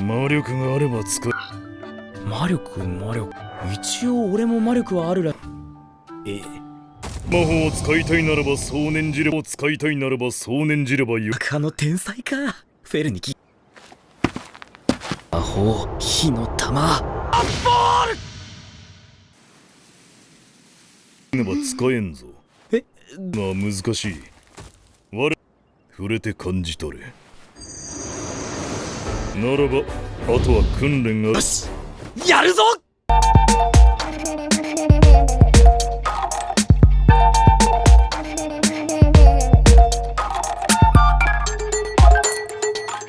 魔力があれば使え。魔力。一応俺も魔力はあるら。魔法を使いたいならばそう念じれば、使いたいならばそう念じればよ。あの天才か。フェルニキ。魔法火の玉。ねば使えんぞ。まあ難しい。触れて感じ取れ。ならばあとは訓練が。よし、やるぞ。